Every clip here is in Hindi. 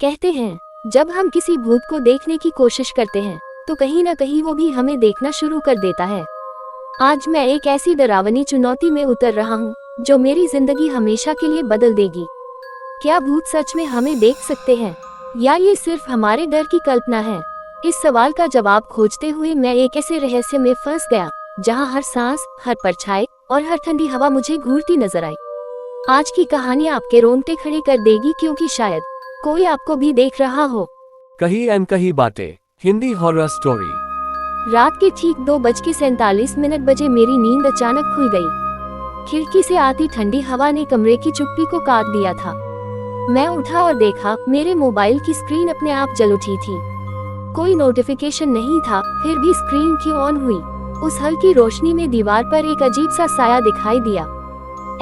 कहते हैं जब हम किसी भूत को देखने की कोशिश करते हैं तो कहीं ना कहीं वो भी हमें देखना शुरू कर देता है। आज मैं एक ऐसी डरावनी चुनौती में उतर रहा हूँ जो मेरी जिंदगी हमेशा के लिए बदल देगी। क्या भूत सच में हमें देख सकते हैं या ये सिर्फ हमारे डर की कल्पना है? इस सवाल का जवाब खोजते हुए मैं एक ऐसे रहस्य में फंस गया जहाँ हर सांस, हर परछाई और हर ठंडी हवा मुझे घूरती नजर आई। आज की कहानी आपके रोंगटे खड़े कर देगी, क्योंकि शायद कोई आपको भी देख रहा हो। कही अनकही बातें, हिंदी हॉरर स्टोरी। रात के ठीक 2:47 बजे मेरी नींद अचानक खुल गई। खिड़की से आती ठंडी हवा ने कमरे की चुप्पी को काट दिया था। मैं उठा और देखा मेरे मोबाइल की स्क्रीन अपने आप जल उठी थी। कोई नोटिफिकेशन नहीं था, फिर भी स्क्रीन क्यों ऑन हुई? उस हल्की रोशनी में दीवार पर एक अजीब सा साया दिखाई दिया।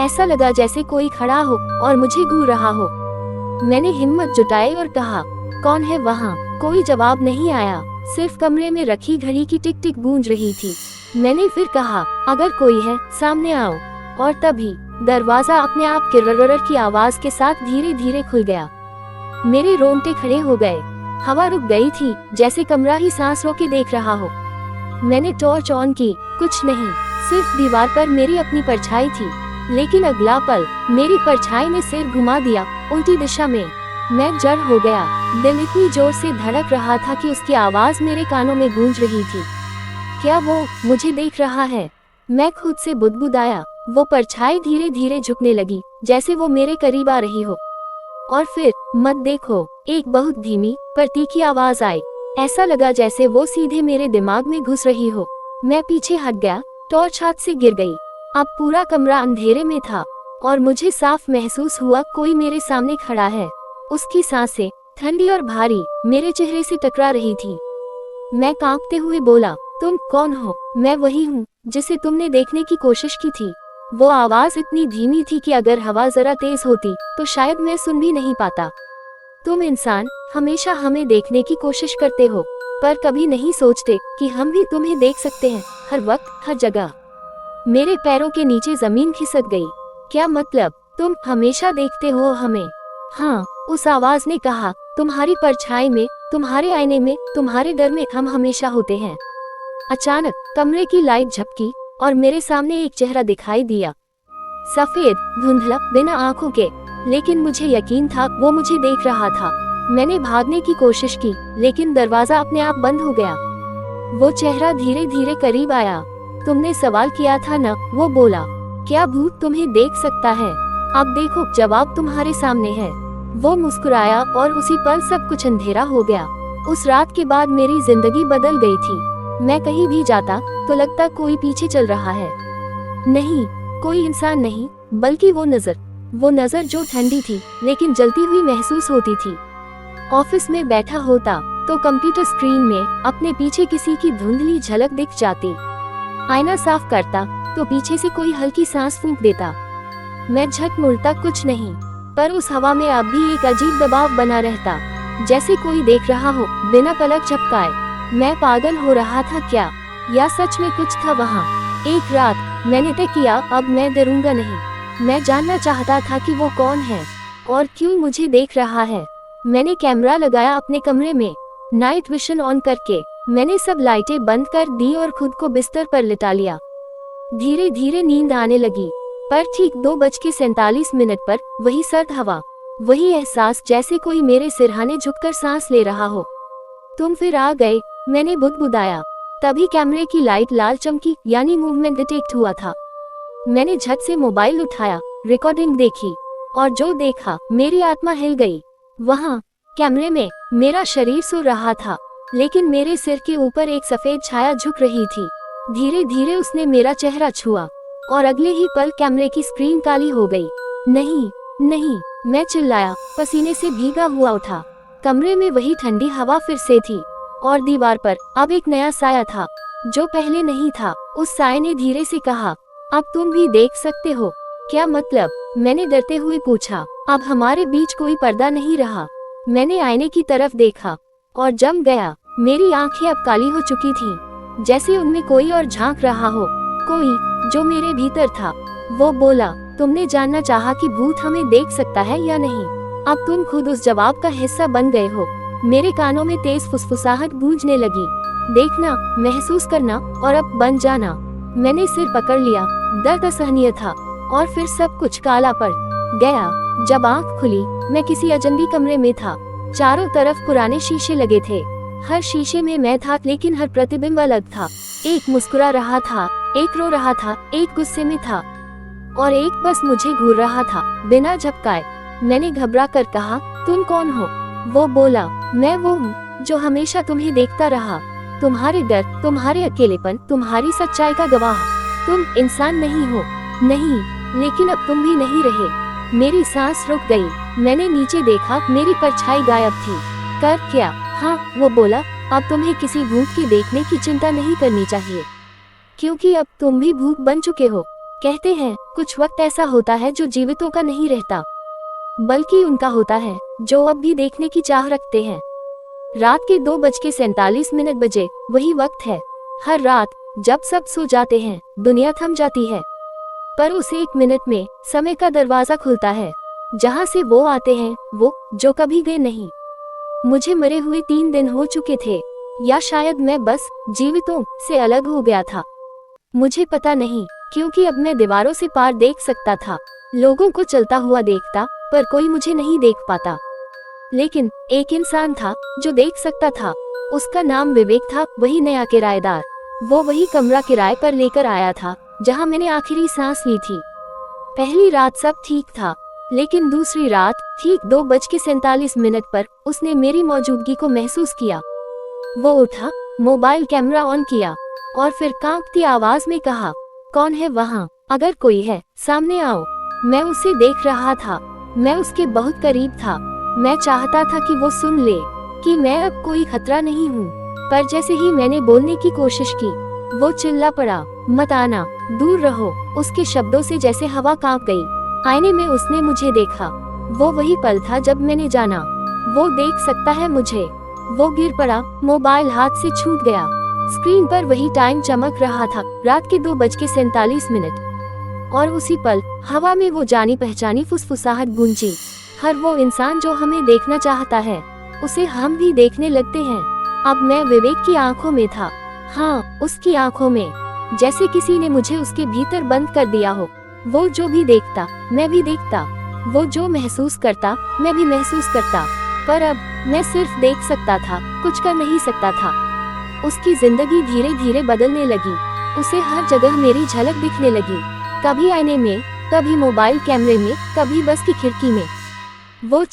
ऐसा लगा जैसे कोई खड़ा हो और मुझे घूर रहा हो। मैंने हिम्मत जुटाई और कहा, कौन है वहाँ? कोई जवाब नहीं आया, सिर्फ कमरे में रखी घड़ी की टिक टिक गूंज रही थी। मैंने फिर कहा, अगर कोई है सामने आओ। और तभी दरवाजा अपने आप किर्रर की आवाज के साथ धीरे धीरे खुल गया। मेरे रोंगटे खड़े हो गए। हवा रुक गई थी, जैसे कमरा ही सांस रोके देख रहा हो। मैंने टॉर्च ऑन की, कुछ नहीं, सिर्फ दीवार पर मेरी अपनी परछाई थी। लेकिन अगला पल मेरी परछाई ने सिर घुमा दिया उल्टी दिशा में। मैं जड़ हो गया। दिल इतनी जोर से धड़क रहा था कि उसकी आवाज मेरे कानों में गूंज रही थी। क्या वो मुझे देख रहा है? मैं खुद से बुदबुदाया। वो परछाई धीरे धीरे झुकने लगी, जैसे वो मेरे करीब आ रही हो। और फिर मत देखो, एक बहुत धीमी पर तीखी आवाज आई। ऐसा लगा जैसे वो सीधे मेरे दिमाग में घुस रही हो। मैं पीछे हट गया, टॉर्च हाथ से गिर गई। अब पूरा कमरा अंधेरे में था और मुझे साफ महसूस हुआ कोई मेरे सामने खड़ा है। उसकी सांसें ठंडी और भारी मेरे चेहरे से टकरा रही थी। मैं कांपते हुए बोला, तुम कौन हो? मैं वही हूँ जिसे तुमने देखने की कोशिश की थी। वो आवाज इतनी धीमी थी कि अगर हवा जरा तेज होती तो शायद मैं सुन भी नहीं पाता। तुम इंसान हमेशा हमें देखने की कोशिश करते हो, पर कभी नहीं सोचते कि हम भी तुम्हें देख सकते हैं, हर वक्त, हर जगह। मेरे पैरों के नीचे जमीन खिसक गई। क्या मतलब? तुम हमेशा देखते हो हमें? हाँ, उस आवाज ने कहा, तुम्हारी परछाई में, तुम्हारे आईने में, तुम्हारे डर में हम हमेशा होते हैं। अचानक कमरे की लाइट झपकी और मेरे सामने एक चेहरा दिखाई दिया। सफेद, धुंधला, बिना आंखों के, लेकिन मुझे यकीन था वो मुझे देख रहा था। मैंने भागने की कोशिश की, लेकिन दरवाजा अपने आप बंद हो गया। वो चेहरा धीरे धीरे करीब आया। तुमने सवाल किया था न, वो बोला। क्या भूत तुम्हें देख सकता है? अब देखो, जवाब तुम्हारे सामने है। वो मुस्कुराया और उसी पल सब कुछ अंधेरा हो गया। उस रात के बाद मेरी जिंदगी बदल गई थी। मैं कहीं भी जाता तो लगता कोई पीछे चल रहा है। नहीं, कोई इंसान नहीं, बल्कि वो नजर जो ठंडी थी लेकिन जलती हुई महसूस होती थी। ऑफिस में बैठा होता तो कंप्यूटर स्क्रीन में अपने पीछे किसी की धुंधली झलक दिख जाती। आईना साफ करता तो पीछे से कोई हल्की सांस फूंक देता। मैं झट मुड़ता, कुछ नहीं, पर उस हवा में अब भी एक अजीब दबाव बना रहता, जैसे कोई देख रहा हो बिना पलक झपकाए। मैं पागल हो रहा था क्या, या सच में कुछ था वहाँ? एक रात मैंने तय किया, अब मैं डरूंगा नहीं। मैं जानना चाहता था कि वो कौन है और क्यों मुझे देख रहा है। मैंने कैमरा लगाया अपने कमरे में, नाइट विजन ऑन करके। मैंने सब लाइटें बंद कर दी और खुद को बिस्तर पर लिटा लिया। धीरे धीरे नींद आने लगी, पर ठीक 2:47 पर वही सर्द हवा, वही एहसास जैसे कोई मेरे सिरहाने झुककर सांस ले रहा हो। तुम फिर आ गए, मैंने बुदबुदाया। तभी कैमरे की लाइट लाल चमकी, यानी मूवमेंट डिटेक्ट हुआ था। मैंने झट से मोबाइल उठाया, रिकॉर्डिंग देखी, और जो देखा, मेरी आत्मा हिल गई। वहाँ कैमरे में मेरा शरीर सो रहा था, लेकिन मेरे सिर के ऊपर एक सफेद छाया झुक रही थी। धीरे धीरे उसने मेरा चेहरा छुआ और अगले ही पल कैमरे की स्क्रीन काली हो गई। नहीं, नहीं, मैं चिल्लाया, पसीने से भीगा हुआ उठा। कमरे में वही ठंडी हवा फिर से थी और दीवार पर अब एक नया साया था, जो पहले नहीं था। उस साये ने धीरे से कहा, अब तुम भी देख सकते हो। क्या मतलब? मैंने डरते हुए पूछा। अब हमारे बीच कोई पर्दा नहीं रहा। मैंने आईने की तरफ देखा और जम गया। मेरी आंखें अब काली हो चुकी थीं, जैसे उनमें कोई और झांक रहा हो, कोई जो मेरे भीतर था। वो बोला, तुमने जानना चाहा कि भूत हमें देख सकता है या नहीं? अब तुम खुद उस जवाब का हिस्सा बन गए हो। मेरे कानों में तेज फुसफुसाहट गूंजने लगी। देखना, महसूस करना और अब बन जाना। मैंने सिर पकड़ लिया। दर्द असहनीय था और फिर सब कुछ काला पड़ गया। जब आंख खुली, मैं किसी अजनबी कमरे में था। चारों तरफ पुराने शीशे लगे थे। हर शीशे में मैं था, लेकिन हर प्रतिबिंब अलग था। एक मुस्कुरा रहा था, एक रो रहा था, एक गुस्से में था और एक बस मुझे घूर रहा था बिना झपकाए। मैंने घबरा कर कहा, तुम कौन हो? वो बोला, मैं वो हूँ जो हमेशा तुम्हें देखता रहा। तुम्हारे डर, तुम्हारे अकेलेपन, तुम्हारी सच्चाई का गवाह। तुम इंसान नहीं हो। नहीं, लेकिन अब तुम भी नहीं रहे। मेरी सांस रुक गई। मैंने नीचे देखा, मेरी परछाई गायब थी। कर क्या? हाँ, वो बोला, अब तुम्हें किसी भूत के देखने की चिंता नहीं करनी चाहिए, क्योंकि अब तुम भी भूत बन चुके हो। कहते हैं, कुछ वक्त ऐसा होता है जो जीवितों का नहीं रहता, बल्कि उनका होता है जो अब भी देखने की चाह रखते हैं। रात के 2:47 बजे वही वक्त है। हर रात जब सब सो जाते हैं, दुनिया थम जाती है, पर उस एक मिनट में समय का दरवाजा खुलता है, जहाँ से वो आते हैं, वो जो कभी गए नहीं। मुझे मरे हुए 3 दिन हो चुके थे, या शायद मैं बस जीवितों से अलग हो गया था। मुझे पता नहीं, क्योंकि अब मैं दीवारों से पार देख सकता था, लोगों को चलता हुआ देखता, पर कोई मुझे नहीं देख पाता। लेकिन एक इंसान था जो देख सकता था। उसका नाम विवेक था, वही नया किराएदार। वो वही कमरा किराए पर लेकर आया था जहां मैंने आखिरी सांस ली थी। पहली रात सब ठीक था, लेकिन दूसरी रात ठीक 2:47 पर उसने मेरी मौजूदगी को महसूस किया। वो उठा, मोबाइल कैमरा ऑन किया और फिर कांपती आवाज में कहा, कौन है वहाँ? अगर कोई है, सामने आओ। मैं उसे देख रहा था। मैं उसके बहुत करीब था। मैं चाहता था कि वो सुन ले कि मैं अब कोई खतरा नहीं हूँ, पर जैसे ही मैंने बोलने की कोशिश की, वो चिल्ला पड़ा, मत आना, दूर रहो। उसके शब्दों से जैसे हवा कांप गई। आईने में उसने मुझे देखा। वो वही पल था जब मैंने जाना, वो देख सकता है मुझे। वो गिर पड़ा, मोबाइल हाथ से छूट गया। स्क्रीन पर वही टाइम चमक रहा था, रात के 2:47। और उसी पल हवा में वो जानी पहचानी फुसफुसाहट गूंजी। हर वो इंसान जो हमें देखना चाहता है, उसे हम भी देखने लगते हैं। अब मैं विवेक की आंखों में था। हाँ, उसकी आंखों में, जैसे किसी ने मुझे उसके भीतर बंद कर दिया हो। वो जो भी देखता, मैं भी देखता। वो जो महसूस करता, मैं भी महसूस करता। पर अब मैं सिर्फ देख सकता था, कुछ कर नहीं सकता था। उसकी जिंदगी धीरे धीरे बदलने लगी। उसे हर जगह मेरी झलक दिखने लगी, कभी आईने में, कभी मोबाइल कैमरे में, कभी बस की खिड़की में। वो